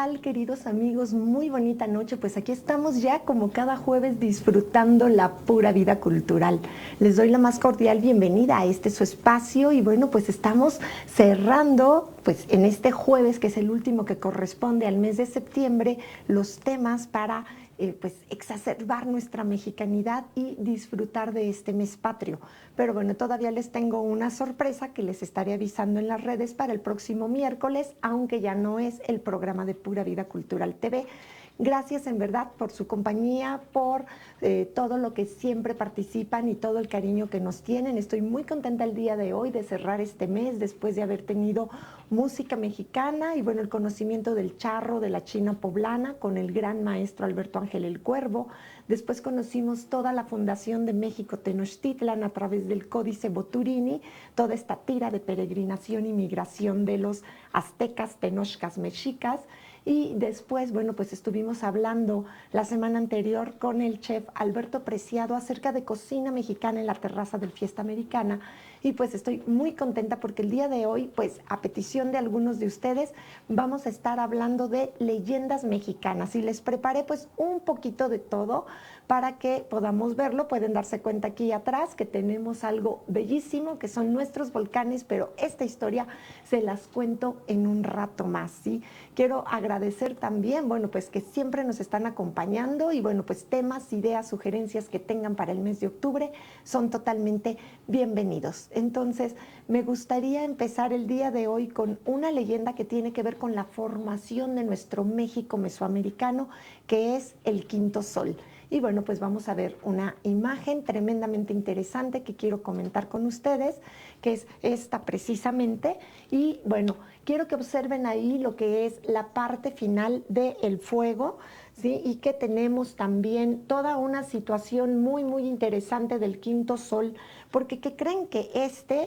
tal, queridos amigos? Muy bonita noche. Pues aquí estamos ya como cada jueves disfrutando la pura vida cultural. Les doy la más cordial bienvenida a este su espacio y bueno, pues estamos cerrando pues en este jueves, que es el último que corresponde al mes de septiembre, los temas para pues exacerbar nuestra mexicanidad y disfrutar de este mes patrio. Pero bueno, todavía les tengo una sorpresa que les estaré avisando en las redes para el próximo miércoles, aunque ya no es el programa de Pura Vida Cultural TV. Gracias en verdad por su compañía, por todo lo que siempre participan y todo el cariño que nos tienen. Estoy muy contenta el día de hoy de cerrar este mes después de haber tenido música mexicana y bueno, el conocimiento del charro de la China poblana con el gran maestro Alberto Ángel el Cuervo. Después conocimos toda la fundación de México Tenochtitlan a través del Códice Boturini, toda esta tira de peregrinación y migración de los aztecas, tenochcas, mexicas. Y después, bueno, pues estuvimos hablando la semana anterior con el chef Alberto Preciado acerca de cocina mexicana en la terraza del Fiesta Americana. Y pues estoy muy contenta porque el día de hoy, pues a petición de algunos de ustedes, vamos a estar hablando de leyendas mexicanas. Y les preparé pues un poquito de todo para que podamos verlo. Pueden darse cuenta aquí atrás que tenemos algo bellísimo, que son nuestros volcanes, pero esta historia se las cuento en un rato más, ¿sí? Quiero agradecer también, bueno, pues que siempre nos están acompañando y bueno, pues temas, ideas, sugerencias que tengan para el mes de octubre son totalmente bienvenidos. Entonces, me gustaría empezar el día de hoy con una leyenda que tiene que ver con la formación de nuestro México mesoamericano, que es el Quinto Sol. Y bueno, pues vamos a ver una imagen tremendamente interesante que quiero comentar con ustedes, que es esta precisamente. Y bueno, quiero que observen ahí lo que es la parte final del fuego, ¿sí? Y que tenemos también toda una situación muy, muy interesante del Quinto Sol, porque ¿qué creen? Que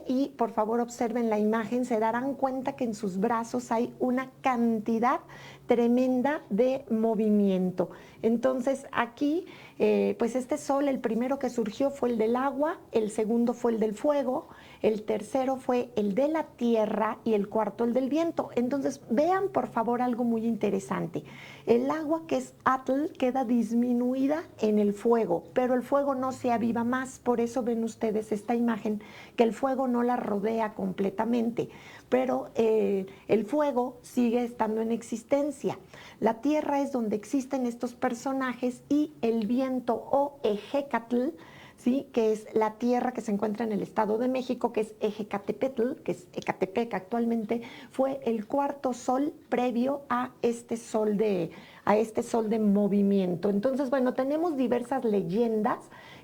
y por favor observen la imagen, se darán cuenta que en sus brazos hay una cantidad tremenda de movimiento. Entonces aquí, pues este sol, el primero que surgió fue el del agua, el segundo fue el del fuego, el tercero fue el de la tierra y el cuarto el del viento. Entonces vean por favor algo muy interesante. El agua, que es Atl, queda disminuida en el fuego, pero el fuego no se aviva más. Por eso ven ustedes esta imagen, que el fuego no la rodea completamente, pero el fuego sigue estando en existencia. La tierra es donde existen estos personajes y el viento o Ejecatl, ¿sí? Que es la tierra que se encuentra en el Estado de México, que es Ejecatepetl, que es Ecatepec actualmente, fue el cuarto sol previo a este sol de movimiento. Entonces, bueno, tenemos diversas leyendas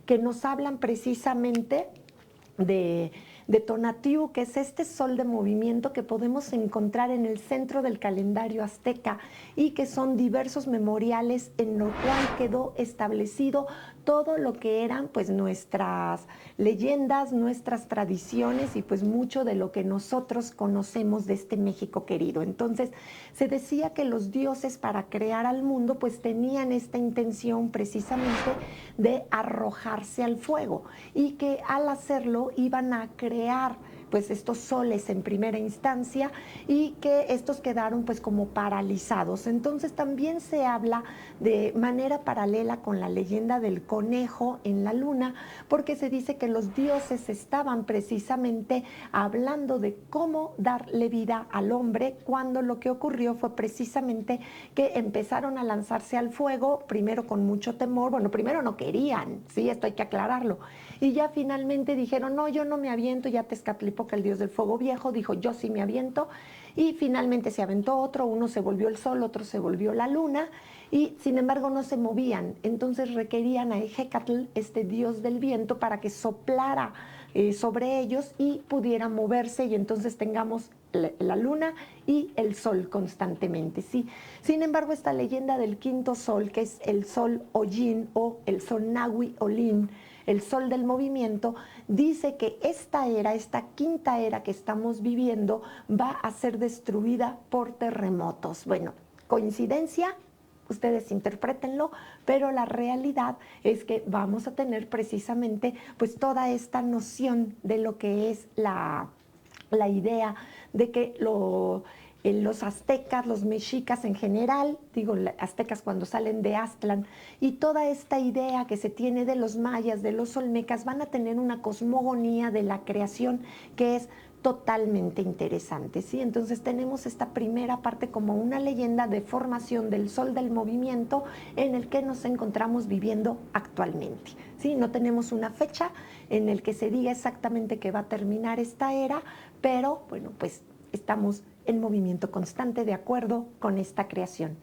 que nos hablan precisamente de Tonatiuh, que es este sol de movimiento que podemos encontrar en el centro del calendario azteca y que son diversos memoriales en lo cual quedó establecido todo lo que eran pues nuestras leyendas, nuestras tradiciones y pues mucho de lo que nosotros conocemos de este México querido. Entonces se decía que los dioses, para crear al mundo, pues tenían esta intención precisamente de arrojarse al fuego y que al hacerlo iban a crear pues estos soles en primera instancia y que estos quedaron pues como paralizados. Entonces también se habla de manera paralela con la leyenda del conejo en la luna, porque se dice que los dioses estaban precisamente hablando de cómo darle vida al hombre, cuando lo que ocurrió fue precisamente que empezaron a lanzarse al fuego, primero con mucho temor, bueno, primero no querían, sí, esto hay que aclararlo, y ya finalmente dijeron, no, yo no me aviento, ya Tezcatlipoca, el dios del fuego viejo, dijo, yo sí me aviento, y finalmente se aventó otro, uno se volvió el sol, otro se volvió la luna, y sin embargo no se movían. Entonces requerían a Ejecatl, este dios del viento, para que soplara sobre ellos y pudiera moverse, y entonces tengamos la luna y el sol constantemente, ¿sí? Sin embargo, esta leyenda del quinto sol, que es el sol Ollin o el sol Nahui Olin, el sol del movimiento, dice que esta quinta era que estamos viviendo, va a ser destruida por terremotos. Bueno, ¿coincidencia? Ustedes interprétenlo, pero la realidad es que vamos a tener precisamente pues toda esta noción de lo que es la idea de que los aztecas, los mexicas en general, digo aztecas cuando salen de Aztlán, y toda esta idea que se tiene de los mayas, de los olmecas, van a tener una cosmogonía de la creación que es totalmente interesante, ¿sí? Entonces tenemos esta primera parte como una leyenda de formación del sol del movimiento en el que nos encontramos viviendo actualmente, ¿sí? No tenemos una fecha en el que se diga exactamente que va a terminar esta era, pero bueno, pues estamos en movimiento constante de acuerdo con esta creación.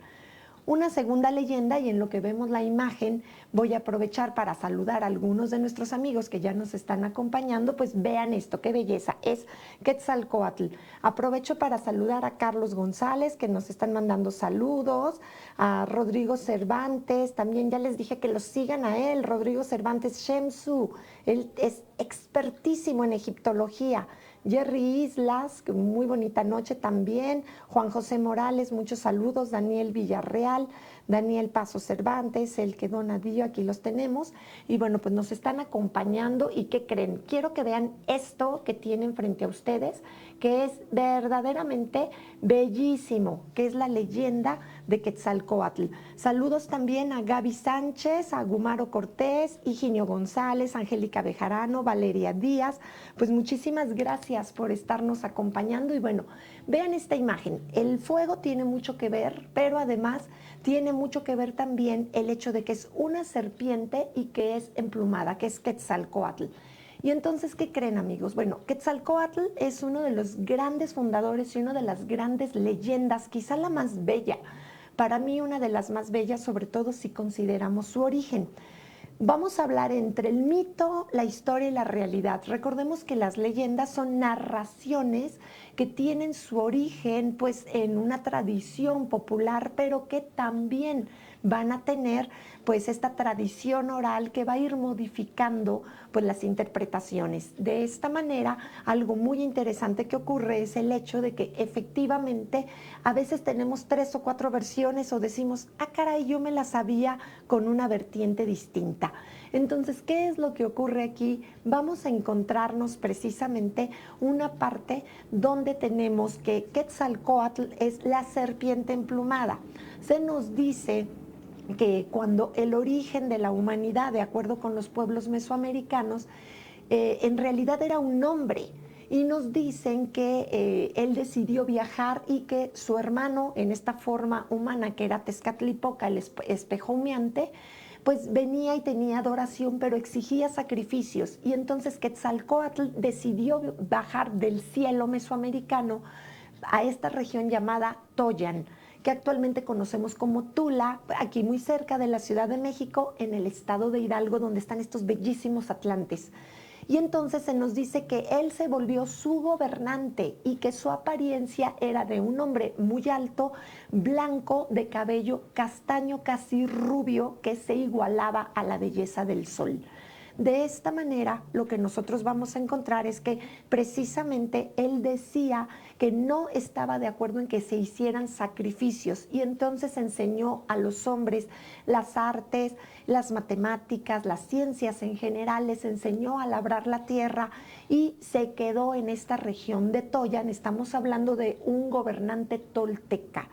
Una segunda leyenda, y en lo que vemos la imagen, voy a aprovechar para saludar a algunos de nuestros amigos que ya nos están acompañando, pues vean esto, qué belleza, es Quetzalcóatl. Aprovecho para saludar a Carlos González, que nos están mandando saludos, a Rodrigo Cervantes, también ya les dije que los sigan a él, Rodrigo Cervantes Shemsu, él es expertísimo en egiptología. Jerry Islas, muy bonita noche también. Juan José Morales, muchos saludos. Daniel Villarreal, Daniel Paso Cervantes, el que Donadillo, aquí los tenemos. Y bueno, pues nos están acompañando. ¿Y qué creen? Quiero que vean esto que tienen frente a ustedes, que es verdaderamente bellísimo, que es la leyenda de Quetzalcóatl. Saludos también a Gaby Sánchez, a Gumaro Cortés, Higinio González, Angélica Bejarano, Valeria Díaz. Pues muchísimas gracias por estarnos acompañando. Y bueno, vean esta imagen. El fuego tiene mucho que ver, pero además tiene mucho que ver también el hecho de que es una serpiente y que es emplumada, que es Quetzalcóatl. Y entonces, ¿qué creen, amigos? Bueno, Quetzalcóatl es uno de los grandes fundadores y una de las grandes leyendas, quizá la más bella. Para mí, una de las más bellas, sobre todo si consideramos su origen. Vamos a hablar entre el mito, la historia y la realidad. Recordemos que las leyendas son narraciones que tienen su origen pues en una tradición popular, pero que también van a tener pues esta tradición oral que va a ir modificando pues las interpretaciones. De esta manera, algo muy interesante que ocurre es el hecho de que efectivamente a veces tenemos 3 o 4 versiones o decimos, ah caray, yo me la sabía con una vertiente distinta. Entonces, ¿qué es lo que ocurre aquí? Vamos a encontrarnos precisamente una parte donde tenemos que Quetzalcóatl es la serpiente emplumada. Se nos dice que cuando el origen de la humanidad, de acuerdo con los pueblos mesoamericanos, en realidad era un hombre. Y nos dicen que él decidió viajar y que su hermano, en esta forma humana que era Tezcatlipoca, el espejo humeante, pues venía y tenía adoración, pero exigía sacrificios. Y entonces Quetzalcóatl decidió bajar del cielo mesoamericano a esta región llamada Toyan, que actualmente conocemos como Tula, aquí muy cerca de la Ciudad de México, en el estado de Hidalgo, donde están estos bellísimos atlantes. Y entonces se nos dice que él se volvió su gobernante y que su apariencia era de un hombre muy alto, blanco, de cabello castaño, casi rubio, que se igualaba a la belleza del sol. De esta manera, lo que nosotros vamos a encontrar es que precisamente él decía que no estaba de acuerdo en que se hicieran sacrificios y entonces enseñó a los hombres las artes, las matemáticas, las ciencias en general, les enseñó a labrar la tierra y se quedó en esta región de Toyan. Estamos hablando de un gobernante tolteca.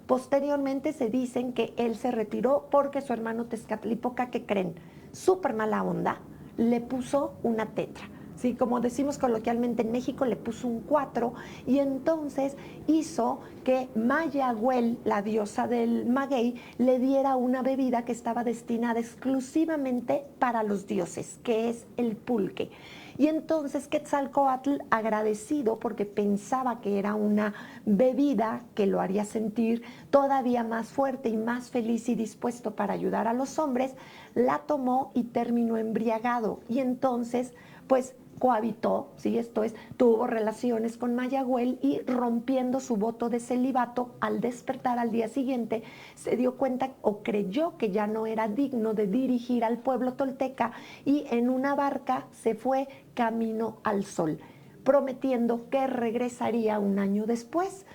Posteriormente se dicen que él se retiró porque su hermano Tezcatlipoca, ¿qué creen? Súper mala onda, le puso una tetra. Sí, como decimos coloquialmente en México, le puso un 4 y entonces hizo que Mayagüel, la diosa del maguey, le diera una bebida que estaba destinada exclusivamente para los dioses, que es el pulque. Y entonces Quetzalcóatl, agradecido porque pensaba que era una bebida que lo haría sentir todavía más fuerte y más feliz y dispuesto para ayudar a los hombres, la tomó y terminó embriagado. Y entonces, pues cohabitó, ¿sí? Esto es, tuvo relaciones con Mayagüel y rompiendo su voto de celibato, al despertar al día siguiente, se dio cuenta o creyó que ya no era digno de dirigir al pueblo tolteca y en una barca se fue camino al sol, prometiendo que regresaría un año después.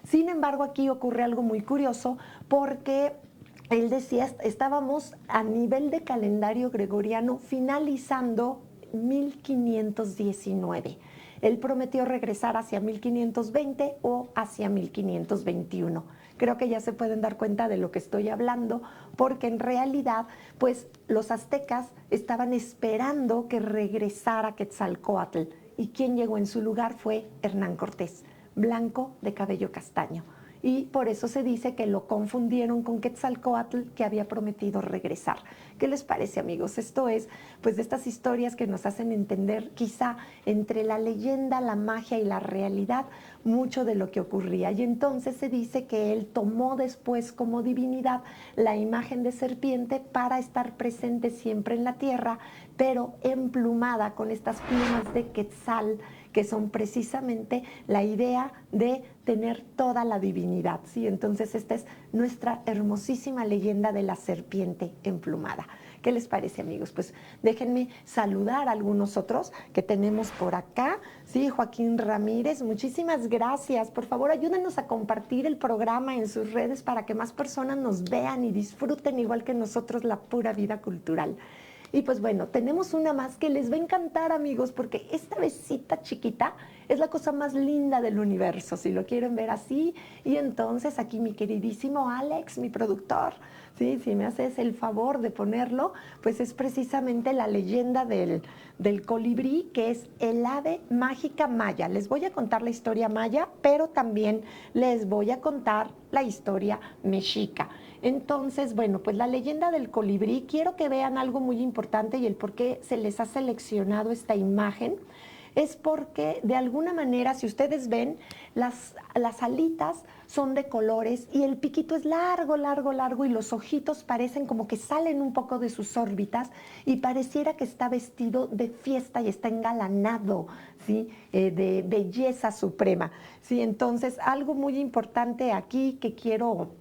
Sin embargo, aquí ocurre algo muy curioso porque él decía, estábamos a nivel de calendario gregoriano finalizando 1519. Él prometió regresar hacia 1520 o hacia 1521. Creo que ya se pueden dar cuenta de lo que estoy hablando, porque en realidad, pues los aztecas estaban esperando que regresara Quetzalcóatl, y quien llegó en su lugar fue Hernán Cortés, blanco de cabello castaño. Y por eso se dice que lo confundieron con Quetzalcóatl, que había prometido regresar. ¿Qué les parece, amigos? Esto es, pues, de estas historias que nos hacen entender quizá entre la leyenda, la magia y la realidad mucho de lo que ocurría. Y entonces se dice que él tomó después como divinidad la imagen de serpiente para estar presente siempre en la tierra, pero emplumada con estas plumas de quetzal, que son precisamente la idea de tener toda la divinidad, ¿sí? Entonces esta es nuestra hermosísima leyenda de la serpiente emplumada. ¿Qué les parece, amigos? Pues déjenme saludar a algunos otros que tenemos por acá. Sí, Joaquín Ramírez, muchísimas gracias. Por favor, ayúdenos a compartir el programa en sus redes para que más personas nos vean y disfruten igual que nosotros la pura vida cultural. Y pues bueno, tenemos una más que les va a encantar, amigos, porque esta besita chiquita es la cosa más linda del universo, si lo quieren ver así. Y entonces aquí mi queridísimo Alex, mi productor, ¿sí? Si me haces el favor de ponerlo, pues es precisamente la leyenda del colibrí, que es el ave mágica maya. Les voy a contar la historia maya, pero también les voy a contar la historia mexica. Entonces, bueno, pues la leyenda del colibrí, quiero que vean algo muy importante, y el por qué se les ha seleccionado esta imagen es porque de alguna manera, si ustedes ven, las alitas son de colores y el piquito es largo, largo, largo, y los ojitos parecen como que salen un poco de sus órbitas y pareciera que está vestido de fiesta y está engalanado, ¿sí? De belleza suprema, ¿sí? Entonces, algo muy importante aquí que quiero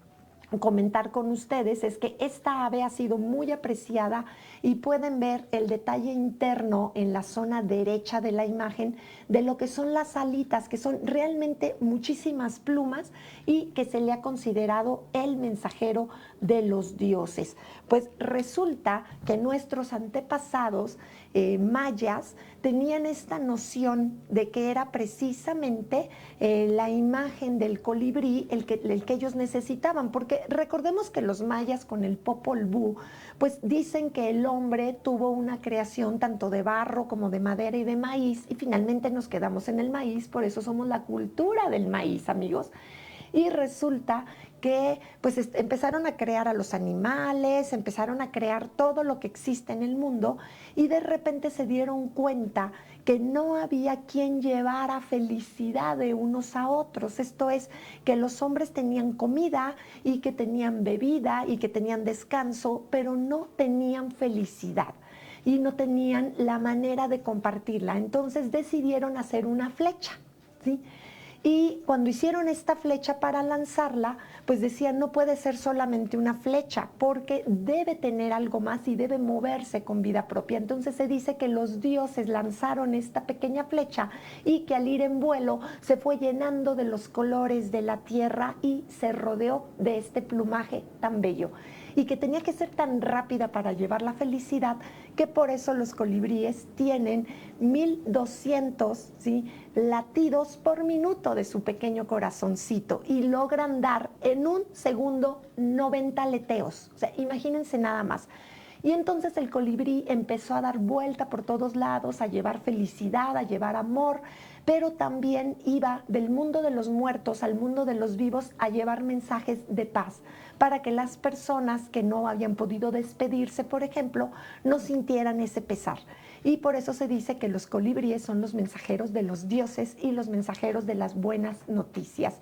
comentar con ustedes es que esta ave ha sido muy apreciada, y pueden ver el detalle interno en la zona derecha de la imagen de lo que son las alitas, que son realmente muchísimas plumas y que se le ha considerado el mensajero de los dioses. Pues resulta que nuestros antepasados mayas tenían esta noción de que era precisamente la imagen del colibrí el que ellos necesitaban, porque recordemos que los mayas con el Popol Vuh pues dicen que el hombre tuvo una creación tanto de barro como de madera y de maíz, y finalmente nos quedamos en el maíz, por eso somos la cultura del maíz, amigos. Y resulta que pues empezaron a crear a los animales, empezaron a crear todo lo que existe en el mundo, y de repente se dieron cuenta que no había quien llevara felicidad de unos a otros. Esto es, que los hombres tenían comida y que tenían bebida y que tenían descanso, pero no tenían felicidad y no tenían la manera de compartirla. Entonces decidieron hacer una flecha, ¿sí? Y cuando hicieron esta flecha para lanzarla, pues decían, no puede ser solamente una flecha, porque debe tener algo más y debe moverse con vida propia. Entonces se dice que los dioses lanzaron esta pequeña flecha, y que al ir en vuelo se fue llenando de los colores de la tierra y se rodeó de este plumaje tan bello, y que tenía que ser tan rápida para llevar la felicidad, que por eso los colibríes tienen 1200, ¿sí?, latidos por minuto de su pequeño corazoncito, y logran dar en un segundo 90 aleteos. O sea, imagínense nada más. Y entonces el colibrí empezó a dar vuelta por todos lados, a llevar felicidad, a llevar amor, pero también iba del mundo de los muertos al mundo de los vivos a llevar mensajes de paz, para que las personas que no habían podido despedirse, por ejemplo, no sintieran ese pesar. Y por eso se dice que los colibríes son los mensajeros de los dioses y los mensajeros de las buenas noticias.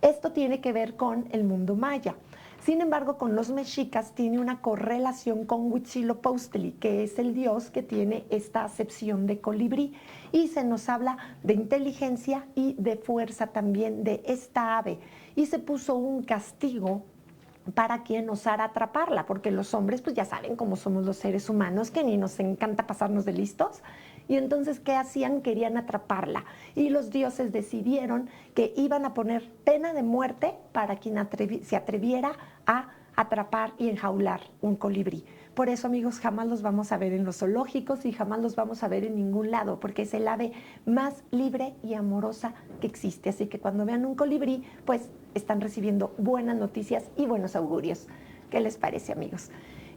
Esto tiene que ver con el mundo maya. Sin embargo, con los mexicas tiene una correlación con Huitzilopochtli, que es el dios que tiene esta acepción de colibrí, y se nos habla de inteligencia y de fuerza también de esta ave, y se puso un castigo para quien osara atraparla, porque los hombres pues ya saben cómo somos los seres humanos, que ni nos encanta pasarnos de listos. Y entonces, ¿qué hacían? Querían atraparla, y los dioses decidieron que iban a poner pena de muerte para quien se atreviera a atrapar y enjaular un colibrí. Por eso, amigos, jamás los vamos a ver en los zoológicos y jamás los vamos a ver en ningún lado, porque es el ave más libre y amorosa que existe. Así que cuando vean un colibrí, pues están recibiendo buenas noticias y buenos augurios. ¿Qué les parece, amigos?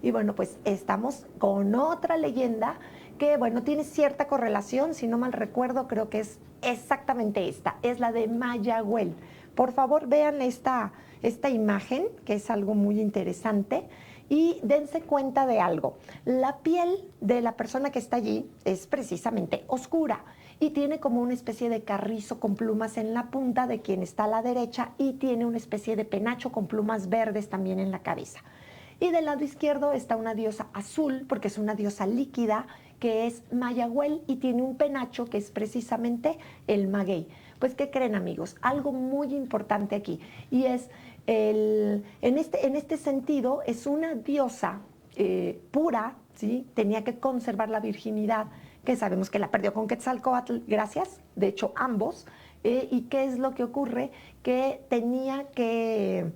Y bueno, pues estamos con otra leyenda que, bueno, tiene cierta correlación, si no mal recuerdo, creo que es exactamente esta, es la de Mayagüel. Por favor, vean esta imagen, que es algo muy interesante, y dense cuenta de algo. La piel de la persona que está allí es precisamente oscura y tiene como una especie de carrizo con plumas en la punta de quien está a la derecha y tiene una especie de penacho con plumas verdes también en la cabeza. Y del lado izquierdo está una diosa azul, porque es una diosa líquida, que es Mayagüel, y tiene un penacho que es precisamente el maguey. Pues, ¿qué creen, amigos? Algo muy importante aquí, y es, en este sentido, es una diosa pura, ¿sí? Tenía que conservar la virginidad, que sabemos que la perdió con Quetzalcóatl, gracias, de hecho, ambos. ¿Y qué es lo que ocurre? Que tenía que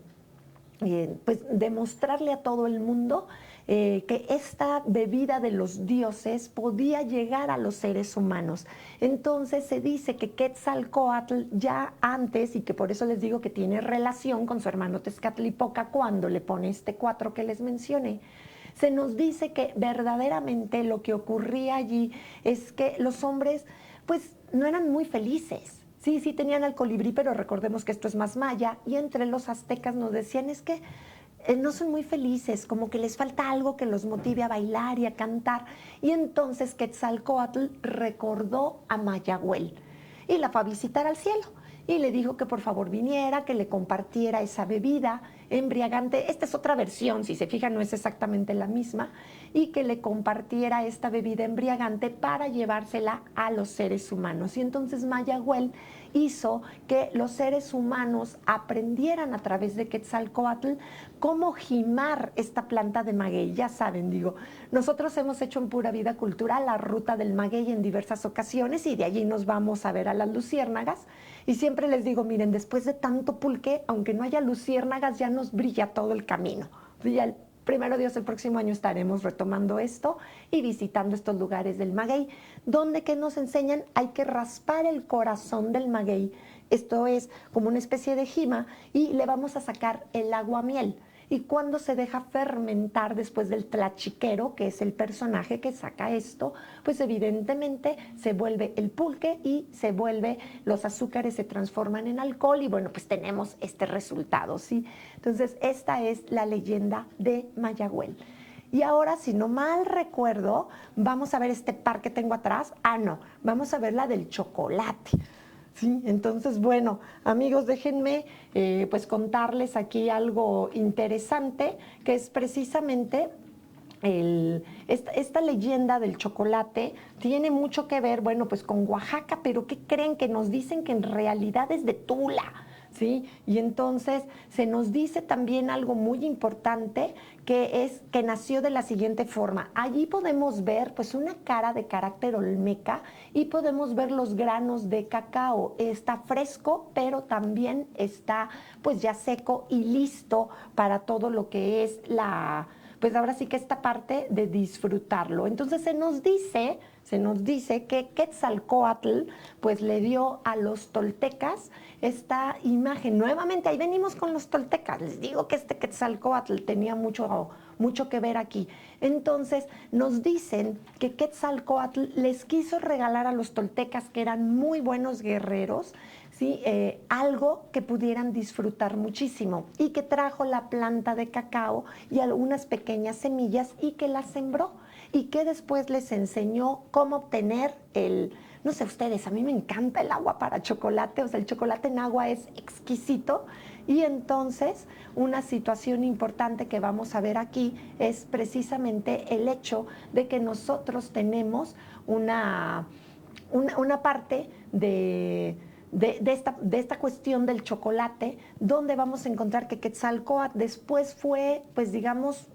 pues demostrarle a todo el mundo que esta bebida de los dioses podía llegar a los seres humanos. Entonces se dice que Quetzalcóatl ya antes, y que por eso les digo que tiene relación con su hermano Tezcatlipoca cuando le pone este 4 que les mencioné, se nos dice que verdaderamente lo que ocurría allí es que los hombres pues no eran muy felices. Sí, sí tenían al colibrí, pero recordemos que esto es más maya, y entre los aztecas nos decían es que no son muy felices, como que les falta algo que los motive a bailar y a cantar. Y entonces Quetzalcóatl recordó a Mayagüel y la fue a visitar al cielo y le dijo que por favor viniera, que le compartiera esa bebida embriagante. Esta es otra versión, si se fijan no es exactamente la misma, y que le compartiera esta bebida embriagante para llevársela a los seres humanos. Y entonces Mayagüel hizo que los seres humanos aprendieran a través de Quetzalcóatl cómo gimar esta planta de maguey. Ya saben, digo, nosotros hemos hecho en Pura Vida Cultural la ruta del maguey en diversas ocasiones y de allí nos vamos a ver a las luciérnagas. Y siempre les digo, miren, después de tanto pulque, aunque no haya luciérnagas, ya nos brilla todo el camino. Ya primero Dios, el próximo año estaremos retomando esto y visitando estos lugares del maguey, donde que nos enseñan hay que raspar el corazón del maguey. Esto es como una especie de jima y le vamos a sacar el aguamiel. Y cuando se deja fermentar después del tlachiquero, que es el personaje que saca esto, pues evidentemente se vuelve el pulque y se vuelve, los azúcares se transforman en alcohol y bueno, pues tenemos este resultado, ¿sí? Entonces, esta es la leyenda de Mayagüel. Y ahora, si no mal recuerdo, vamos a ver este par que tengo atrás. Ah, no, vamos a ver la del chocolate. Sí, entonces, bueno, amigos, déjenme pues contarles aquí algo interesante, que es precisamente esta leyenda del chocolate tiene mucho que ver, bueno, pues con Oaxaca, pero ¿qué creen? Que nos dicen que en realidad es de Tula, ¿sí? Y entonces se nos dice también algo muy importante, que es que nació de la siguiente forma. Allí podemos ver pues una cara de carácter olmeca y podemos ver los granos de cacao. Está fresco, pero también está pues ya seco y listo para todo lo que es pues ahora sí que esta parte de disfrutarlo. Entonces se nos dice que Quetzalcóatl pues le dio a los toltecas esta imagen. Nuevamente, ahí venimos con los toltecas. Les digo que este Quetzalcóatl tenía mucho que ver aquí. Entonces nos dicen que Quetzalcóatl les quiso regalar a los toltecas, que eran muy buenos guerreros, ¿sí? Algo que pudieran disfrutar muchísimo, y que trajo la planta de cacao y algunas pequeñas semillas y que las sembró y que después les enseñó cómo obtener no sé ustedes, a mí me encanta el agua para chocolate, o sea, el chocolate en agua es exquisito. Y entonces una situación importante que vamos a ver aquí es precisamente el hecho de que nosotros tenemos una parte de esta cuestión del chocolate, donde vamos a encontrar que Quetzalcóatl después fue, pues digamos,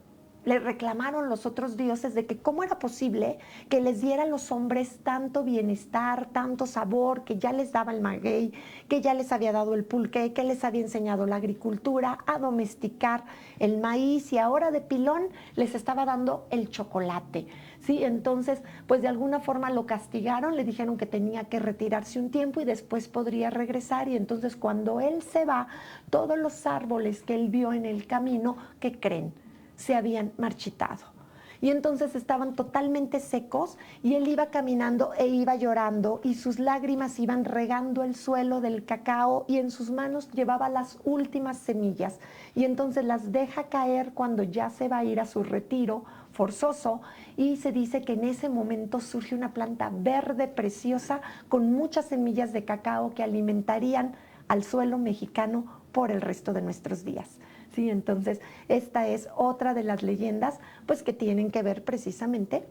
le reclamaron los otros dioses de que cómo era posible que les diera a los hombres tanto bienestar, tanto sabor, que ya les daba el maguey, que ya les había dado el pulque, que les había enseñado la agricultura, a domesticar el maíz, y ahora de pilón les estaba dando el chocolate. ¿Sí? Entonces, pues de alguna forma lo castigaron, le dijeron que tenía que retirarse un tiempo y después podría regresar, y entonces cuando él se va, todos los árboles que él vio en el camino, ¿qué creen? Se habían marchitado. Y entonces estaban totalmente secos, y él iba caminando e iba llorando, y sus lágrimas iban regando el suelo del cacao, y en sus manos llevaba las últimas semillas, y entonces las deja caer cuando ya se va a ir a su retiro forzoso, y se dice que en ese momento surge una planta verde preciosa con muchas semillas de cacao que alimentarían al suelo mexicano por el resto de nuestros días. Sí, entonces esta es otra de las leyendas pues que tienen que ver precisamente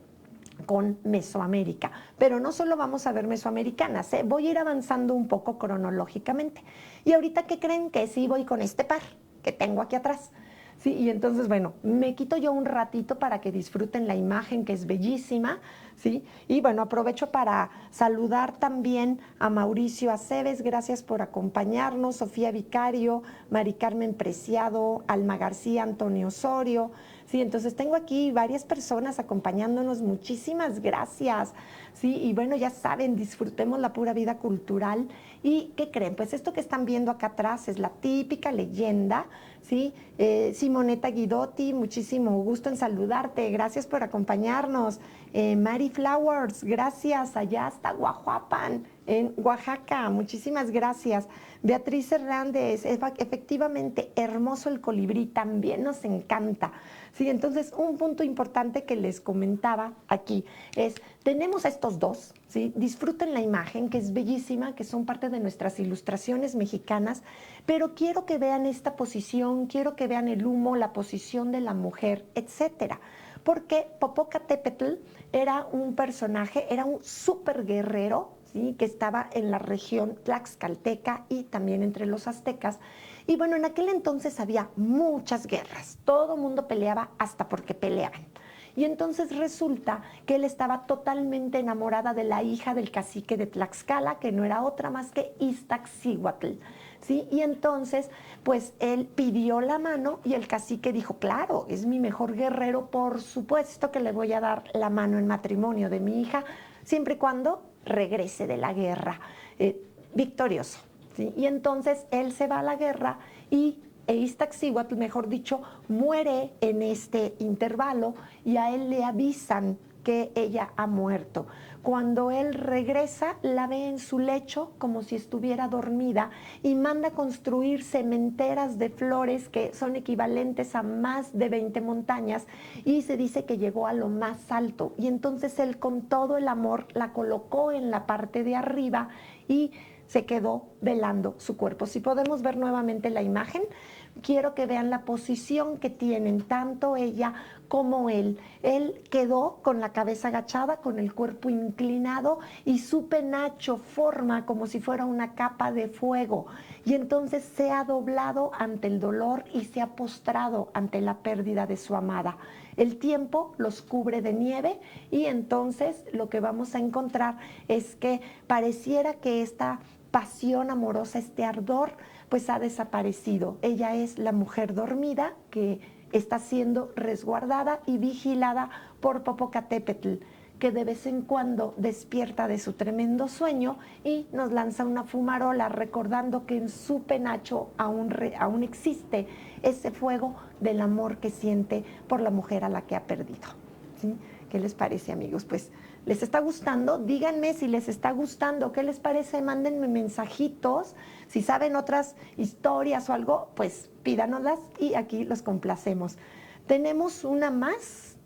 con Mesoamérica. Pero no solo vamos a ver mesoamericanas, voy a ir avanzando un poco cronológicamente. Y ahorita, ¿qué creen? Que sí voy con este par que tengo aquí atrás. Sí, y entonces, bueno, me quito yo un ratito para que disfruten la imagen, que es bellísima, ¿sí? Y bueno, aprovecho para saludar también a Mauricio Aceves, gracias por acompañarnos, Sofía Vicario, Mari Carmen Preciado, Alma García, Antonio Osorio, sí, entonces tengo aquí varias personas acompañándonos, muchísimas gracias, sí, y bueno, ya saben, disfrutemos la pura vida cultural. ¿Y qué creen? Pues esto que están viendo acá atrás es la típica leyenda, ¿sí? Simonetta Guidotti, muchísimo gusto en saludarte, gracias por acompañarnos. Mary Flowers, gracias, allá hasta Guajuapan, en Oaxaca, muchísimas gracias. Beatriz Hernández, efectivamente, hermoso el colibrí, también nos encanta. Sí, entonces un punto importante que les comentaba aquí es, tenemos estos dos, ¿sí? Disfruten la imagen, que es bellísima, que son parte de nuestras ilustraciones mexicanas, pero quiero que vean esta posición, quiero que vean el humo, la posición de la mujer, etcétera. Porque Popocatépetl era un personaje, era un súper guerrero, ¿sí? Que estaba en la región tlaxcalteca y también entre los aztecas. Y bueno, en aquel entonces había muchas guerras, todo mundo peleaba hasta porque peleaban. Y entonces resulta que él estaba totalmente enamorada de la hija del cacique de Tlaxcala, que no era otra más que Iztaccíhuatl, ¿sí? Y entonces, pues él pidió la mano y el cacique dijo, claro, es mi mejor guerrero, por supuesto que le voy a dar la mano en matrimonio de mi hija, siempre y cuando regrese de la guerra victorioso, ¿sí? Y entonces él se va a la guerra y Iztaccíhuatl, mejor dicho, muere en este intervalo, y a él le avisan que ella ha muerto. Cuando él regresa, la ve en su lecho como si estuviera dormida, y manda construir cementeras de flores que son equivalentes a más de 20 montañas, y se dice que llegó a lo más alto, y entonces él con todo el amor la colocó en la parte de arriba y se quedó velando su cuerpo. Si podemos ver nuevamente la imagen, quiero que vean la posición que tienen tanto ella como él. Él quedó con la cabeza agachada, con el cuerpo inclinado, y su penacho forma como si fuera una capa de fuego. Y entonces se ha doblado ante el dolor y se ha postrado ante la pérdida de su amada. El tiempo los cubre de nieve, y entonces lo que vamos a encontrar es que pareciera que esta pasión amorosa, este ardor, pues ha desaparecido. Ella es la mujer dormida que está siendo resguardada y vigilada por Popocatépetl, que de vez en cuando despierta de su tremendo sueño y nos lanza una fumarola recordando que en su penacho aún existe ese fuego del amor que siente por la mujer a la que ha perdido, ¿sí? ¿Qué les parece, amigos? Pues, ¿les está gustando? Díganme si les está gustando. ¿Qué les parece? Mándenme mensajitos. Si saben otras historias o algo, pues pídanoslas y aquí los complacemos. Tenemos una más.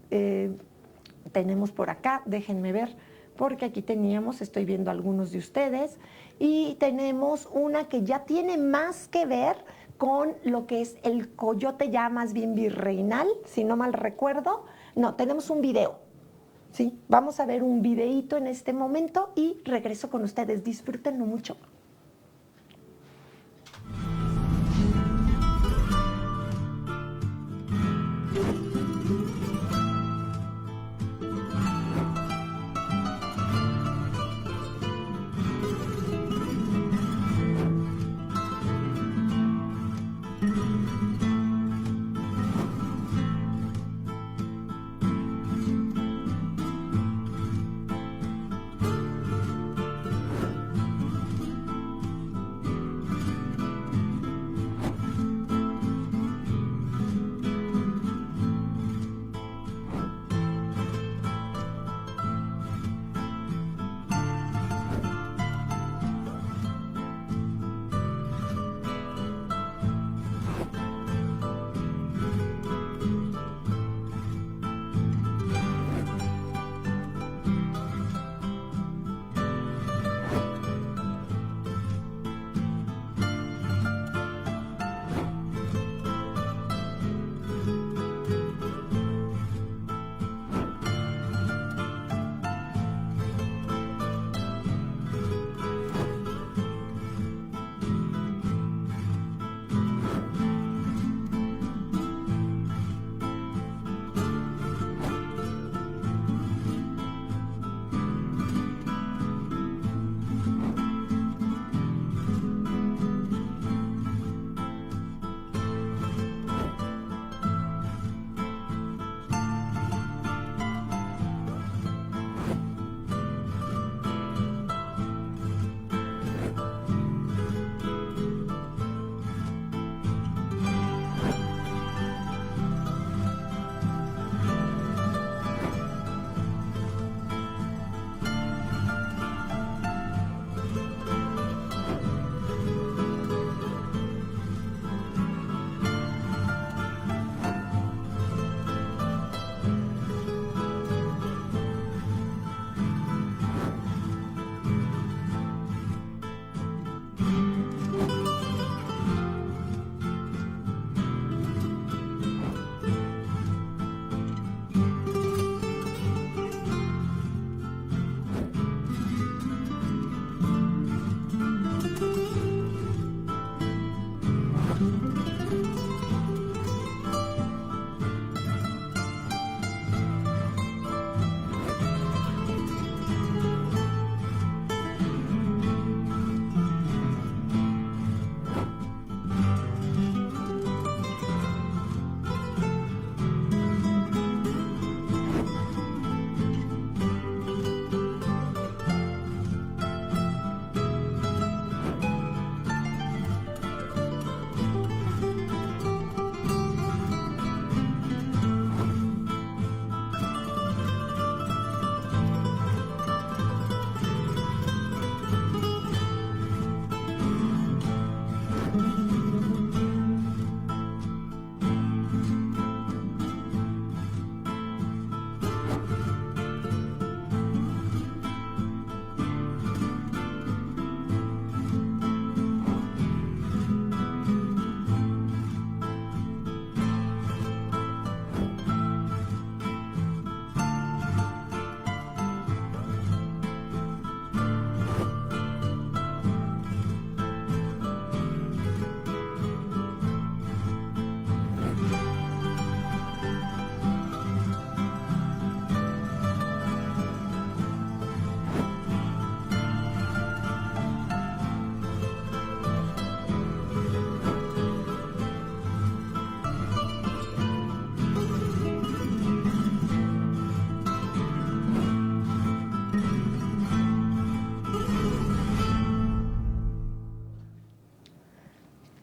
Tenemos por acá, déjenme ver, porque aquí teníamos, estoy viendo algunos de ustedes, y tenemos una que ya tiene más que ver con lo que es el coyote ya más bien virreinal, si no mal recuerdo. No, tenemos un video. Sí, vamos a ver un videíto en este momento y regreso con ustedes. Disfrútenlo mucho.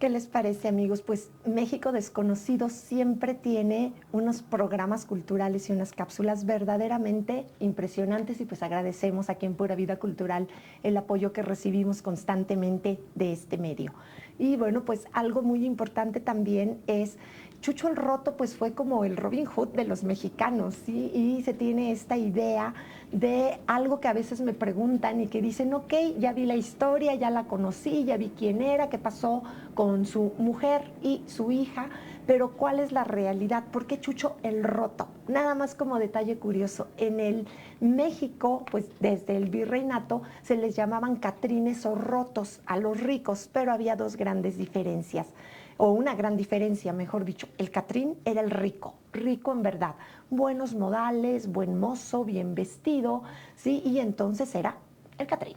¿Qué les parece, amigos? Pues México Desconocido siempre tiene unos programas culturales y unas cápsulas verdaderamente impresionantes y pues agradecemos aquí en Pura Vida Cultural el apoyo que recibimos constantemente de este medio. Y bueno, pues algo muy importante también es Chucho el Roto, pues fue como el Robin Hood de los mexicanos, ¿sí? Y se tiene esta idea de algo que a veces me preguntan y que dicen, ok, ya vi la historia, ya la conocí, ya vi quién era, qué pasó con su mujer y su hija, pero ¿cuál es la realidad? ¿Por qué Chucho el Roto? Nada más como detalle curioso, en el México, pues desde el virreinato, se les llamaban catrines o rotos a los ricos, pero había dos grandes diferencias, o una gran diferencia, mejor dicho. El catrín era el rico, rico en verdad, buenos modales, buen mozo, bien vestido, ¿sí? Y entonces era el catrín,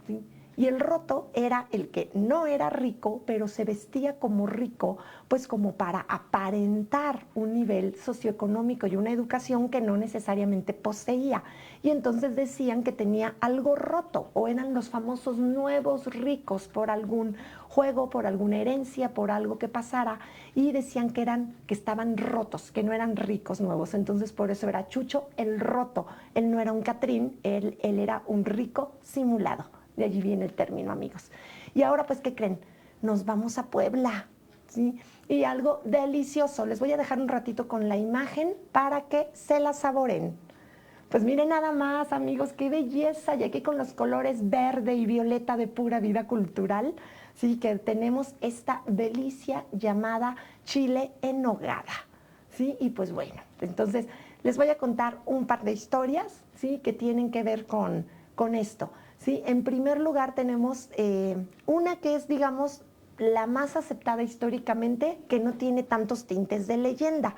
¿sí? Y el roto era el que no era rico, pero se vestía como rico, pues como para aparentar un nivel socioeconómico y una educación que no necesariamente poseía. Y entonces decían que tenía algo roto, o eran los famosos nuevos ricos por algún juego, por alguna herencia, por algo que pasara, y decían que estaban rotos, que no eran ricos nuevos. Entonces por eso era Chucho el Roto. Él no era un catrín, él era un rico simulado. De allí viene el término, amigos. Y ahora, pues, ¿qué creen? Nos vamos a Puebla, ¿sí? Y algo delicioso. Les voy a dejar un ratito con la imagen para que se la saboren. Pues miren nada más, amigos, qué belleza. Y aquí con los colores verde y violeta de Pura Vida Cultural, sí, que tenemos esta delicia llamada chile en nogada, ¿sí? Y pues bueno, entonces les voy a contar un par de historias, ¿sí? Que tienen que ver con esto. ¿Sí? En primer lugar tenemos una que es, digamos, la más aceptada históricamente, que no tiene tantos tintes de leyenda,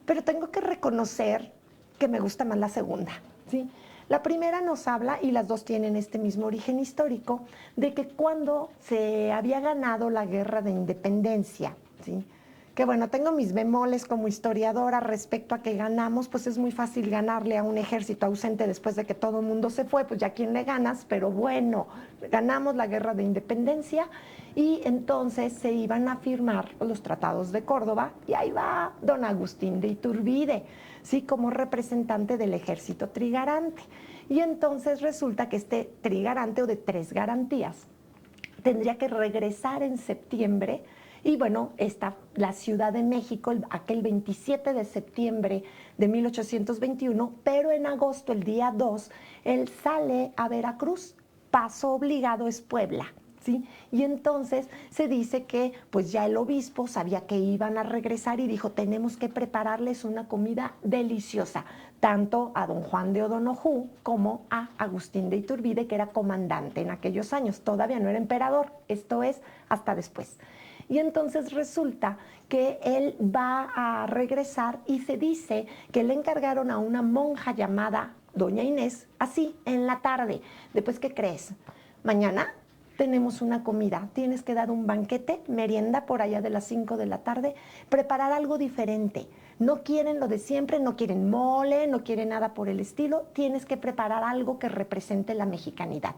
pero tengo que reconocer que me gusta más la segunda, ¿sí? La primera nos habla, y las dos tienen este mismo origen histórico, de que cuando se había ganado la guerra de independencia, ¿sí? Que bueno, tengo mis bemoles como historiadora respecto a que ganamos, pues es muy fácil ganarle a un ejército ausente después de que todo el mundo se fue, pues ya quién le ganas, pero bueno, ganamos la guerra de independencia y entonces se iban a firmar los tratados de Córdoba y ahí va don Agustín de Iturbide, sí, como representante del ejército trigarante. Y entonces resulta que este trigarante o de tres garantías tendría que regresar en septiembre. Y bueno, está la Ciudad de México aquel 27 de septiembre de 1821, pero en agosto, el día 2, él sale a Veracruz. Paso obligado es Puebla, ¿sí? Y entonces se dice que pues ya el obispo sabía que iban a regresar y dijo, tenemos que prepararles una comida deliciosa, tanto a don Juan de O'Donojú como a Agustín de Iturbide, que era comandante en aquellos años. Todavía no era emperador, esto es hasta después. Y entonces resulta que él va a regresar y se dice que le encargaron a una monja llamada Doña Inés, así, en la tarde. Después, ¿qué crees? Mañana tenemos una comida, tienes que dar un banquete, merienda por allá de las 5 de la tarde, preparar algo diferente. No quieren lo de siempre, no quieren mole, no quieren nada por el estilo, tienes que preparar algo que represente la mexicanidad.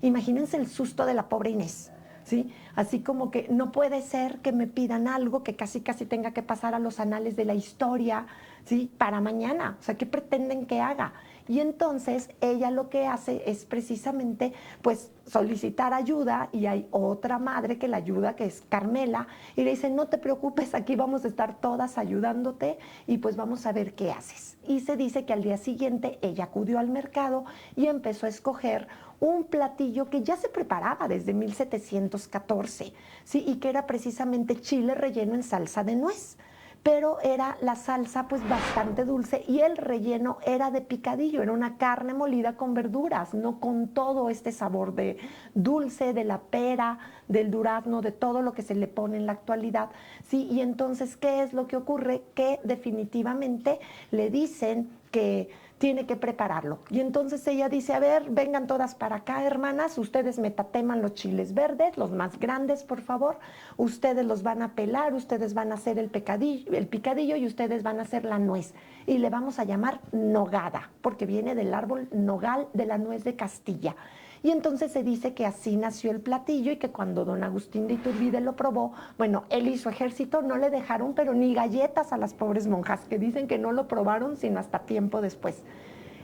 Imagínense el susto de la pobre Inés. ¿Sí? Así como que no puede ser que me pidan algo que casi tenga que pasar a los anales de la historia, ¿sí? Para mañana, o sea, ¿qué pretenden que haga? Y entonces ella lo que hace es precisamente pues solicitar ayuda y hay otra madre que la ayuda, que es Carmela, y le dice, no te preocupes, aquí vamos a estar todas ayudándote y pues vamos a ver qué haces. Y se dice que al día siguiente ella acudió al mercado y empezó a escoger un platillo que ya se preparaba desde 1714, ¿sí? Y que era precisamente chile relleno en salsa de nuez. Pero era la salsa pues bastante dulce y el relleno era de picadillo, era una carne molida con verduras, no con todo este sabor de dulce, de la pera, del durazno, de todo lo que se le pone en la actualidad. Sí, y entonces, ¿qué es lo que ocurre? Que definitivamente le dicen que tiene que prepararlo. Y entonces ella dice, a ver, vengan todas para acá, hermanas, ustedes me tateman los chiles verdes, los más grandes, por favor, ustedes los van a pelar, ustedes van a hacer el picadillo y ustedes van a hacer la nuez. y le vamos a llamar nogada, porque viene del árbol nogal de la nuez de Castilla. Y entonces se dice que así nació el platillo y que cuando don Agustín de Iturbide lo probó, bueno, él y su ejército no le dejaron pero ni galletas a las pobres monjas, que dicen que no lo probaron sino hasta tiempo después.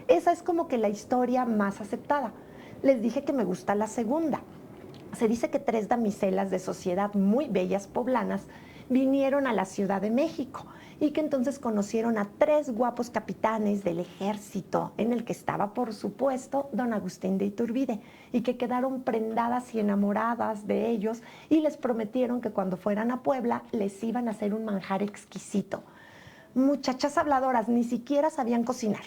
Esa es como que la historia más aceptada. Les dije que me gusta la segunda. Se dice que 3 damiselas de sociedad muy bellas poblanas vinieron a la Ciudad de México y que entonces conocieron a 3 guapos capitanes del ejército, en el que estaba, por supuesto, don Agustín de Iturbide, y que quedaron prendadas y enamoradas de ellos y les prometieron que cuando fueran a Puebla les iban a hacer un manjar exquisito. Muchachas habladoras, ni siquiera sabían cocinar.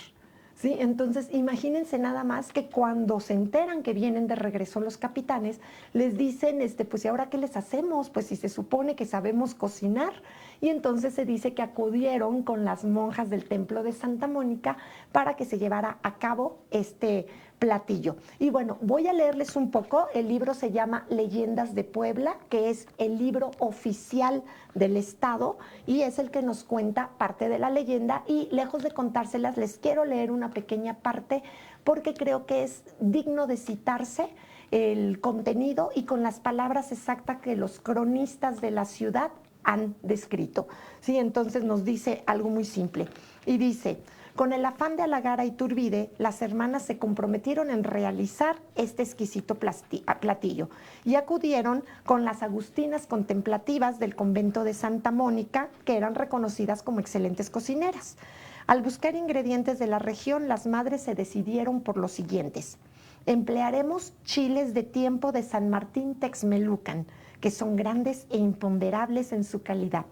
¿Sí? Entonces, imagínense nada más que cuando se enteran que vienen de regreso los capitanes, les dicen, pues, ¿y ahora qué les hacemos? Pues si se supone que sabemos cocinar. Y entonces se dice que acudieron con las monjas del templo de Santa Mónica para que se llevara a cabo este platillo. Y bueno, voy a leerles un poco. El libro se llama Leyendas de Puebla, que es el libro oficial del Estado y es el que nos cuenta parte de la leyenda, y lejos de contárselas les quiero leer una pequeña parte porque creo que es digno de citarse el contenido y con las palabras exactas que los cronistas de la ciudad han descrito. ¿Sí? Entonces nos dice algo muy simple y dice: con el afán de halagar a Iturbide, las hermanas se comprometieron en realizar este exquisito platillo y acudieron con las agustinas contemplativas del convento de Santa Mónica, que eran reconocidas como excelentes cocineras. Al buscar ingredientes de la región, las madres se decidieron por los siguientes: emplearemos chiles de tiempo de San Martín Texmelucan, que son grandes e imponderables en su calidad.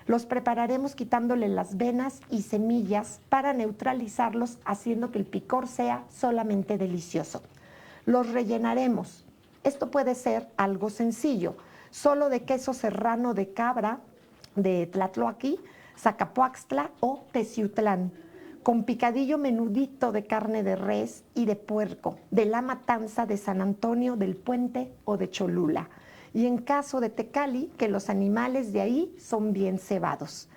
Los prepararemos quitándole las venas y semillas para neutralizarlos, haciendo que el picor sea solamente delicioso. Los rellenaremos. Esto puede ser algo sencillo, solo de queso serrano de cabra, de Tlatloaqui, Zacapuaxtla o Teciutlán, con picadillo menudito de carne de res y de puerco, de la matanza de San Antonio del Puente o de Cholula. Y en caso de Tecali, que los animales de ahí son bien cebados.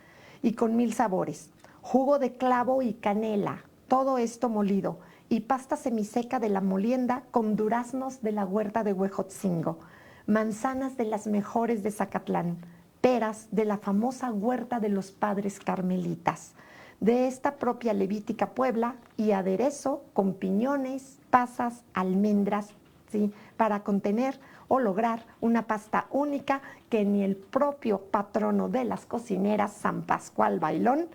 Y con 1000 sabores: jugo de clavo y canela, todo esto molido, y pasta semiseca de la molienda con duraznos de la huerta de Huejotzingo, manzanas de las mejores de Zacatlán, peras de la famosa huerta de los padres carmelitas, de esta propia levítica Puebla, y aderezo con piñones, pasas, almendras, ¿sí? Para contener o lograr una pasta única que ni el propio patrono de las cocineras, San Pascual Bailón,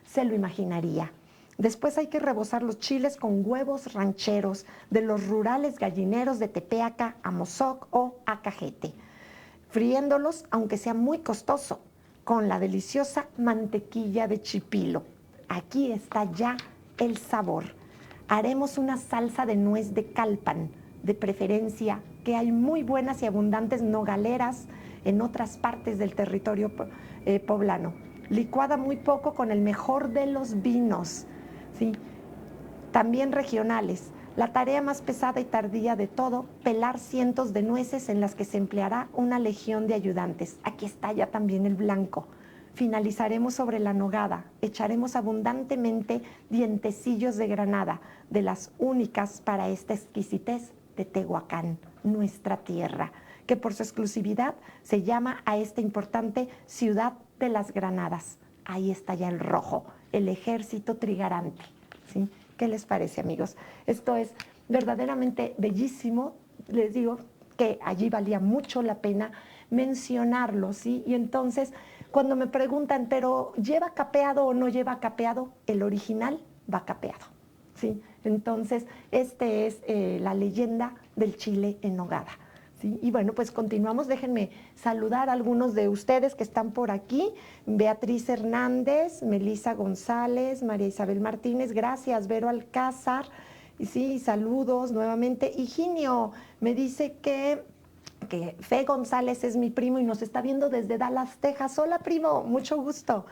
se lo imaginaría. Después hay que rebozar los chiles con huevos rancheros de los rurales gallineros de Tepeaca, Amozoc o Acajete, friéndolos, aunque sea muy costoso, con la deliciosa mantequilla de chipilo. Aquí está ya el sabor. Haremos una salsa de nuez de calpan, de preferencia, que hay muy buenas y abundantes nogaleras en otras partes del territorio poblano, licuada muy poco con el mejor de los vinos, ¿sí? También regionales. La tarea más pesada y tardía de todo: pelar cientos de nueces en las que se empleará una legión de ayudantes. Aquí está ya también el blanco. Finalizaremos sobre la nogada. Echaremos abundantemente dientecillos de granada, de las únicas para esta exquisitez de Tehuacán, nuestra tierra, que por su exclusividad se llama a esta importante ciudad de las granadas. Ahí está ya el rojo, el ejército trigarante, ¿sí? ¿Qué les parece, amigos? Esto es verdaderamente bellísimo. Les digo que allí valía mucho la pena mencionarlo, ¿sí? Y entonces, cuando me preguntan, ¿pero lleva capeado o no lleva capeado? El original va capeado, ¿sí? Entonces, este es la leyenda del chile en nogada, ¿sí? Y bueno, pues continuamos. Déjenme saludar a algunos de ustedes que están por aquí: Beatriz Hernández, Melisa González, María Isabel Martínez, gracias, Vero Alcázar, y sí, saludos nuevamente. Higinio me dice que Fe González es mi primo y nos está viendo desde Dallas, Texas. Hola, primo, mucho gusto.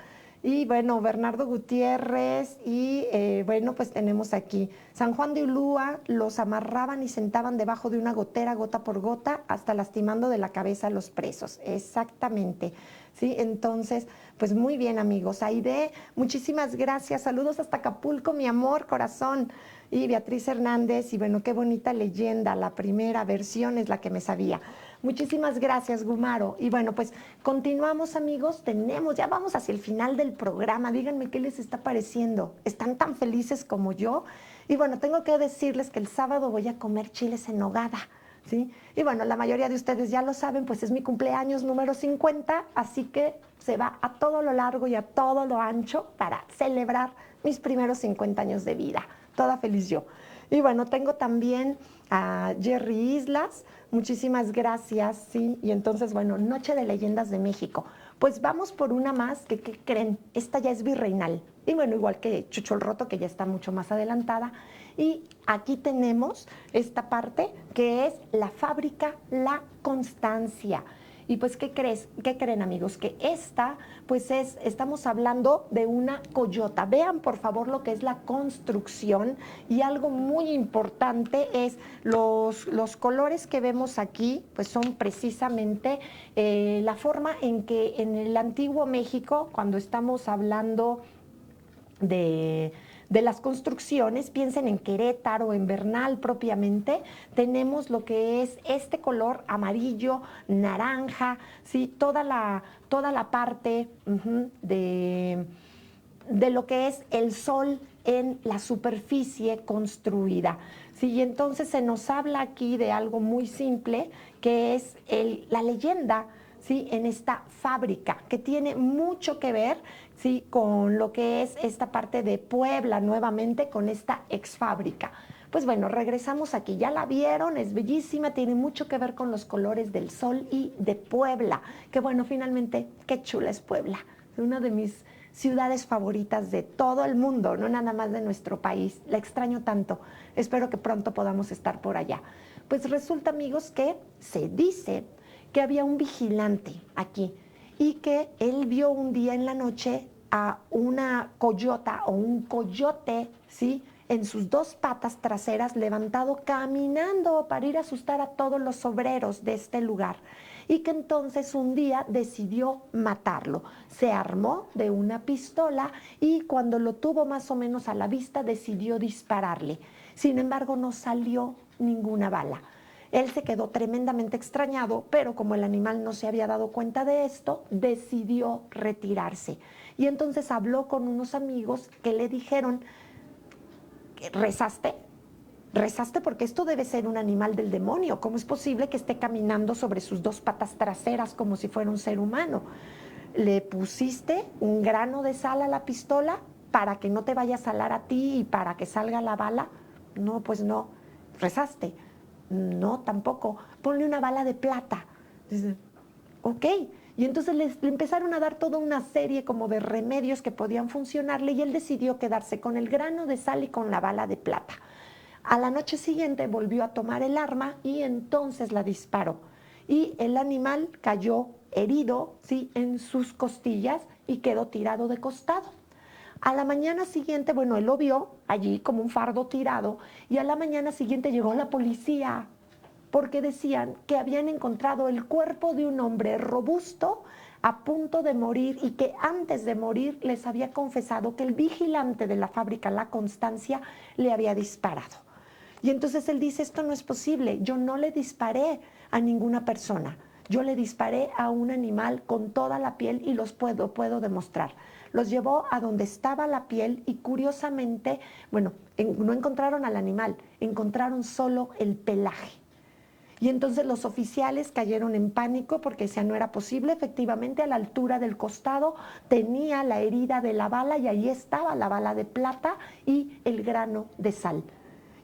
Y bueno, Bernardo Gutiérrez, y bueno, pues tenemos aquí San Juan de Ulúa: los amarraban y sentaban debajo de una gotera, gota por gota, hasta lastimando de la cabeza a los presos. Exactamente. ¿sí? Entonces, pues muy bien, amigos. Aide, muchísimas gracias. Saludos hasta Acapulco, mi amor, corazón. Y Beatriz Hernández, y bueno, qué bonita leyenda. La primera versión es la que me sabía. Muchísimas gracias, Gumaro. Y bueno, pues continuamos, amigos. Ya vamos hacia el final del programa. Díganme qué les está pareciendo. ¿Están tan felices como yo? Y bueno, tengo que decirles que el sábado voy a comer chiles en nogada. ¿Sí? Y bueno, la mayoría de ustedes ya lo saben, pues es mi cumpleaños número 50, así que se va a todo lo largo y a todo lo ancho para celebrar mis primeros 50 años de vida. Toda feliz yo. Y bueno, tengo también a Jerry Islas, muchísimas gracias, ¿sí? Y entonces, bueno, Noche de Leyendas de México. Pues vamos por una más que, ¿qué creen? Esta ya es virreinal. Y bueno, igual que Chucho el Roto, que ya está mucho más adelantada. Y aquí tenemos esta parte que es la fábrica La Constancia. Y pues, ¿qué creen, amigos? Que esta, pues estamos hablando de una coyota. Vean, por favor, lo que es la construcción. Y algo muy importante es los colores que vemos aquí, pues son precisamente la forma en que en el antiguo México, cuando estamos hablando de las construcciones, piensen en Querétaro, en Bernal propiamente, tenemos lo que es este color amarillo, naranja, ¿sí? Toda la parte de lo que es el sol en la superficie construida. ¿Sí? Y entonces se nos habla aquí de algo muy simple, que es la leyenda, ¿sí? En esta fábrica, que tiene mucho que ver, ¿sí? Con lo que es esta parte de Puebla nuevamente, con esta exfábrica. Pues bueno, regresamos aquí, ya la vieron, es bellísima, tiene mucho que ver con los colores del sol y de Puebla, que bueno, finalmente, qué chula es Puebla, una de mis ciudades favoritas de todo el mundo, no nada más de nuestro país, la extraño tanto, espero que pronto podamos estar por allá. Pues resulta, amigos, que se dice que había un vigilante aquí y que él vio un día en la noche a una coyota o un coyote, ¿sí? En sus dos patas traseras levantado, caminando para ir a asustar a todos los obreros de este lugar. Y que entonces un día decidió matarlo. Se armó de una pistola y cuando lo tuvo más o menos a la vista decidió dispararle. Sin embargo, no salió ninguna bala. Él se quedó tremendamente extrañado, pero como el animal no se había dado cuenta de esto, decidió retirarse. Y entonces habló con unos amigos que le dijeron: ¿rezaste? Rezaste porque esto debe ser un animal del demonio. ¿Cómo es posible que esté caminando sobre sus dos patas traseras como si fuera un ser humano? ¿Le pusiste un grano de sal a la pistola para que no te vaya a salar a ti y para que salga la bala? No, pues no. ¿Rezaste? No, tampoco. Ponle una bala de plata. Dice, ok. Y entonces le empezaron a dar toda una serie como de remedios que podían funcionarle y él decidió quedarse con el grano de sal y con la bala de plata. A la noche siguiente volvió a tomar el arma y entonces la disparó. Y el animal cayó herido, ¿sí? En sus costillas y quedó tirado de costado. A la mañana siguiente, bueno, él lo vio allí como un fardo tirado y a la mañana siguiente llegó la policía porque decían que habían encontrado el cuerpo de un hombre robusto a punto de morir y que antes de morir les había confesado que el vigilante de la fábrica La Constancia le había disparado. Y entonces él dice, esto no es posible, yo no le disparé a ninguna persona, yo le disparé a un animal con toda la piel y puedo demostrar. Los llevó a donde estaba la piel y curiosamente, bueno, no encontraron al animal, encontraron solo el pelaje. Y entonces los oficiales cayeron en pánico porque decían no era posible, efectivamente a la altura del costado tenía la herida de la bala y ahí estaba la bala de plata y el grano de sal.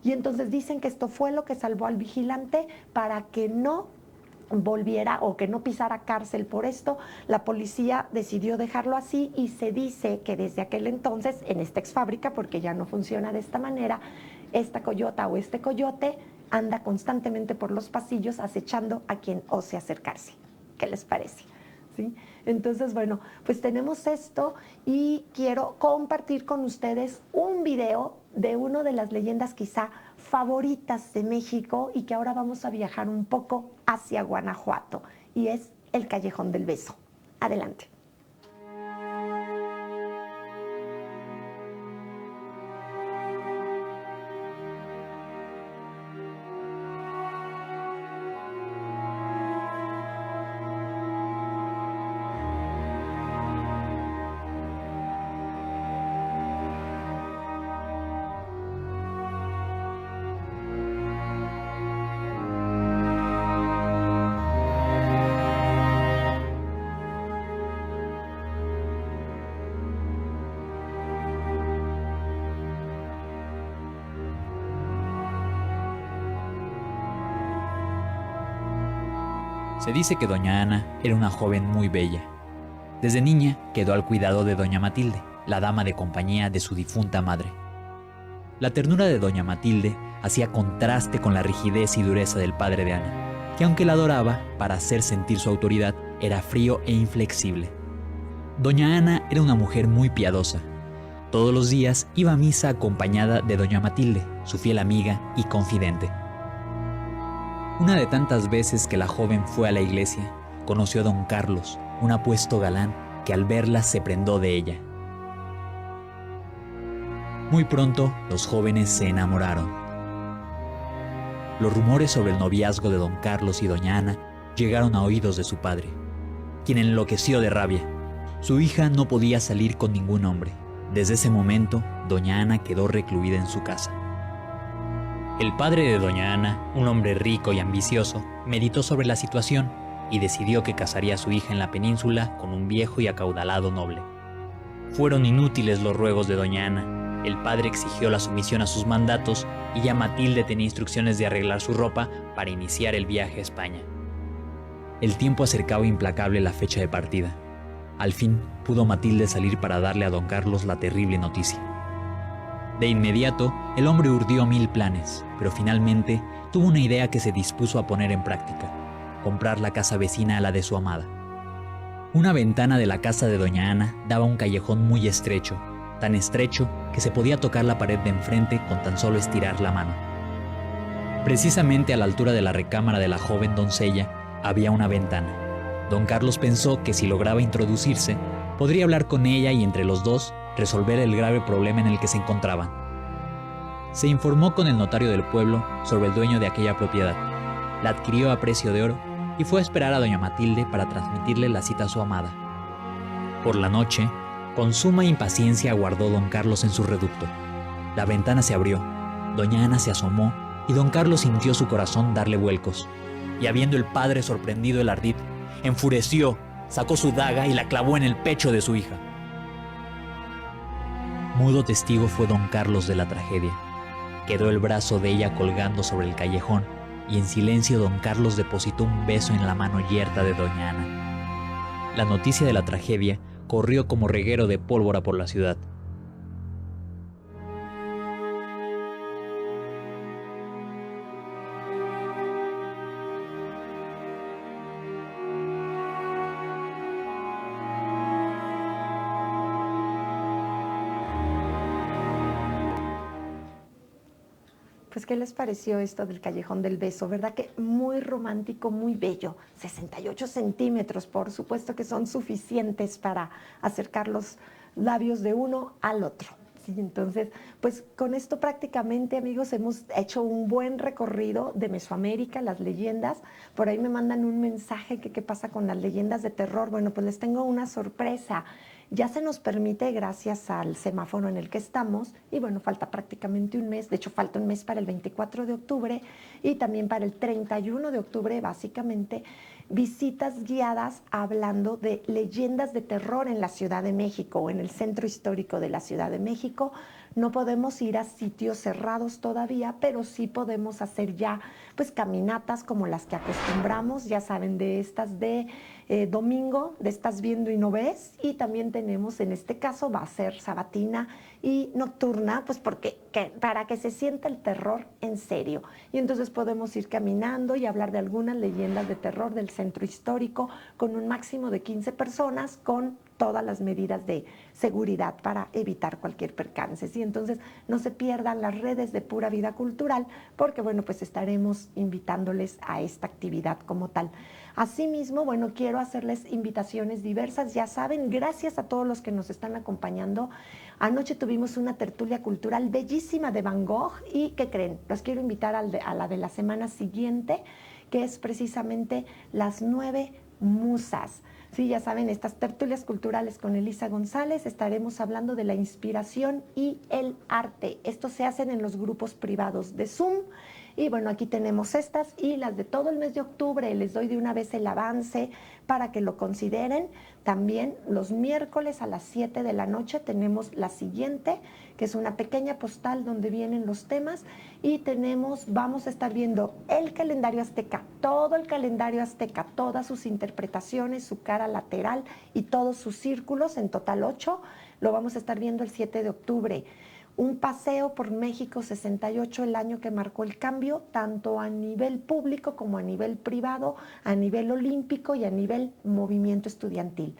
Y entonces dicen que esto fue lo que salvó al vigilante para que no volviera o que no pisara cárcel por esto. La policía decidió dejarlo así y se dice que desde aquel entonces, en esta exfábrica, porque ya no funciona de esta manera, esta coyota o este coyote anda constantemente por los pasillos acechando a quien ose acercarse. ¿Qué les parece? ¿Sí? Entonces, bueno, pues tenemos esto y quiero compartir con ustedes un video de una de las leyendas quizá favoritas de México y que ahora vamos a viajar un poco hacia Guanajuato y es el Callejón del Beso. Adelante. Se dice que doña Ana era una joven muy bella. Desde niña quedó al cuidado de doña Matilde, la dama de compañía de su difunta madre. La ternura de doña Matilde hacía contraste con la rigidez y dureza del padre de Ana, que aunque la adoraba para hacer sentir su autoridad, era frío e inflexible. Doña Ana era una mujer muy piadosa. Todos los días iba a misa acompañada de doña Matilde, su fiel amiga y confidente. Una de tantas veces que la joven fue a la iglesia, conoció a don Carlos, un apuesto galán que al verla se prendó de ella. Muy pronto, los jóvenes se enamoraron. Los rumores sobre el noviazgo de don Carlos y doña Ana llegaron a oídos de su padre, quien enloqueció de rabia. Su hija no podía salir con ningún hombre. Desde ese momento, doña Ana quedó recluida en su casa. El padre de doña Ana, un hombre rico y ambicioso, meditó sobre la situación y decidió que casaría a su hija en la península con un viejo y acaudalado noble. Fueron inútiles los ruegos de doña Ana. El padre exigió la sumisión a sus mandatos y ya Matilde tenía instrucciones de arreglar su ropa para iniciar el viaje a España. El tiempo acercaba implacable la fecha de partida. Al fin pudo Matilde salir para darle a don Carlos la terrible noticia. De inmediato, el hombre urdió 1000 planes, pero finalmente tuvo una idea que se dispuso a poner en práctica: comprar la casa vecina a la de su amada. Una ventana de la casa de doña Ana daba a un callejón muy estrecho, tan estrecho que se podía tocar la pared de enfrente con tan solo estirar la mano. Precisamente a la altura de la recámara de la joven doncella había una ventana. Don Carlos pensó que si lograba introducirse, podría hablar con ella y entre los dos resolver el grave problema en el que se encontraban. Se informó con el notario del pueblo sobre el dueño de aquella propiedad, la adquirió a precio de oro y fue a esperar a doña Matilde para transmitirle la cita a su amada. Por la noche, con suma impaciencia aguardó don Carlos en su reducto. La ventana se abrió, doña Ana se asomó y don Carlos sintió su corazón darle vuelcos. Y habiendo el padre sorprendido el ardid, enfureció, sacó su daga y la clavó en el pecho de su hija. Mudo testigo fue don Carlos de la tragedia. Quedó el brazo de ella colgando sobre el callejón y en silencio don Carlos depositó un beso en la mano yerta de doña Ana. La noticia de la tragedia corrió como reguero de pólvora por la ciudad. Pues, ¿qué les pareció esto del Callejón del Beso? ¿Verdad que muy romántico, muy bello? 68 centímetros, por supuesto que son suficientes para acercar los labios de uno al otro. Sí, entonces, pues con esto prácticamente, amigos, hemos hecho un buen recorrido de Mesoamérica, las leyendas. Por ahí me mandan un mensaje que qué pasa con las leyendas de terror. Bueno, pues les tengo una sorpresa. Ya se nos permite, gracias al semáforo en el que estamos, y bueno, falta prácticamente un mes, de hecho falta un mes para el 24 de octubre y también para el 31 de octubre, básicamente, visitas guiadas hablando de leyendas de terror en la Ciudad de México o en el centro histórico de la Ciudad de México. No podemos ir a sitios cerrados todavía, pero sí podemos hacer ya pues caminatas como las que acostumbramos, ya saben, de estas de domingo, de estás viendo y no ves, y también tenemos, en este caso va a ser sabatina y nocturna, pues porque para que se sienta el terror en serio. Y entonces podemos ir caminando y hablar de algunas leyendas de terror del centro histórico con un máximo de 15 personas, con todas las medidas de seguridad para evitar cualquier percance. ¿Sí? Entonces, no se pierdan las redes de Pura Vida Cultural, porque bueno, pues estaremos invitándoles a esta actividad como tal. Asimismo, bueno, quiero hacerles invitaciones diversas. Ya saben, gracias a todos los que nos están acompañando. Anoche tuvimos una tertulia cultural bellísima de Van Gogh y ¿qué creen? Los quiero invitar a la de la semana siguiente, que es precisamente las 9 musas. Sí, ya saben, estas tertulias culturales con Elisa González, estaremos hablando de la inspiración y el arte. Esto se hacen en los grupos privados de Zoom. Y bueno, aquí tenemos estas y las de todo el mes de octubre. Les doy de una vez el avance para que lo consideren. También los miércoles a las 7 de la noche tenemos la siguiente, que es una pequeña postal donde vienen los temas. Y vamos a estar viendo el calendario azteca, todo el calendario azteca, todas sus interpretaciones, su cara lateral y todos sus círculos, en total 8. Lo vamos a estar viendo el 7 de octubre. Un paseo por México 68, el año que marcó el cambio, tanto a nivel público como a nivel privado, a nivel olímpico y a nivel movimiento estudiantil.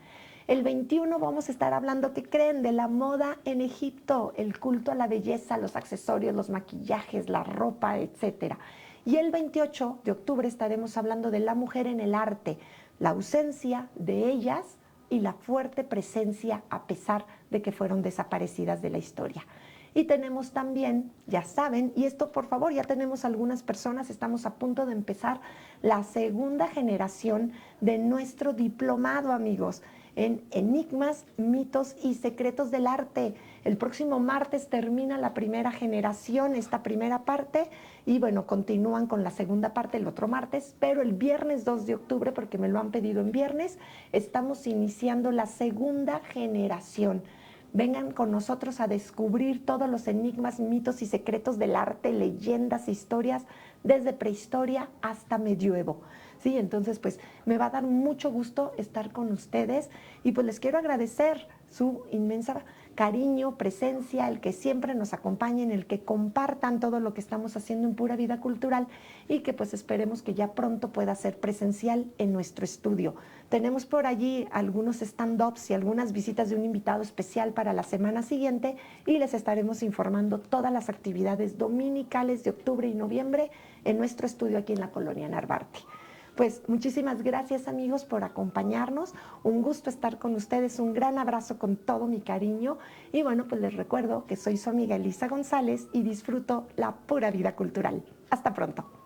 El 21 vamos a estar hablando, ¿qué creen?, de la moda en Egipto, el culto a la belleza, los accesorios, los maquillajes, la ropa, etc. Y el 28 de octubre estaremos hablando de la mujer en el arte, la ausencia de ellas y la fuerte presencia a pesar de que fueron desaparecidas de la historia. Y tenemos también, ya saben, y esto por favor, ya tenemos algunas personas, estamos a punto de empezar la segunda generación de nuestro diplomado, amigos, en Enigmas, Mitos y Secretos del Arte. El próximo martes termina la primera generación, esta primera parte, y bueno, continúan con la segunda parte el otro martes, pero el viernes 2 de octubre, porque me lo han pedido en viernes, estamos iniciando la segunda generación. Vengan con nosotros a descubrir todos los enigmas, mitos y secretos del arte, leyendas, historias, desde prehistoria hasta medioevo. Sí, entonces pues me va a dar mucho gusto estar con ustedes y pues les quiero agradecer su inmensa cariño, presencia, el que siempre nos acompañen, el que compartan todo lo que estamos haciendo en Pura Vida Cultural y que pues esperemos que ya pronto pueda ser presencial en nuestro estudio. Tenemos por allí algunos stand-ups y algunas visitas de un invitado especial para la semana siguiente y les estaremos informando todas las actividades dominicales de octubre y noviembre en nuestro estudio aquí en la colonia Narvarte. Pues muchísimas gracias, amigos, por acompañarnos. Un gusto estar con ustedes, un gran abrazo con todo mi cariño. Y bueno, pues les recuerdo que soy su amiga Elisa González y disfruto la pura vida cultural. Hasta pronto.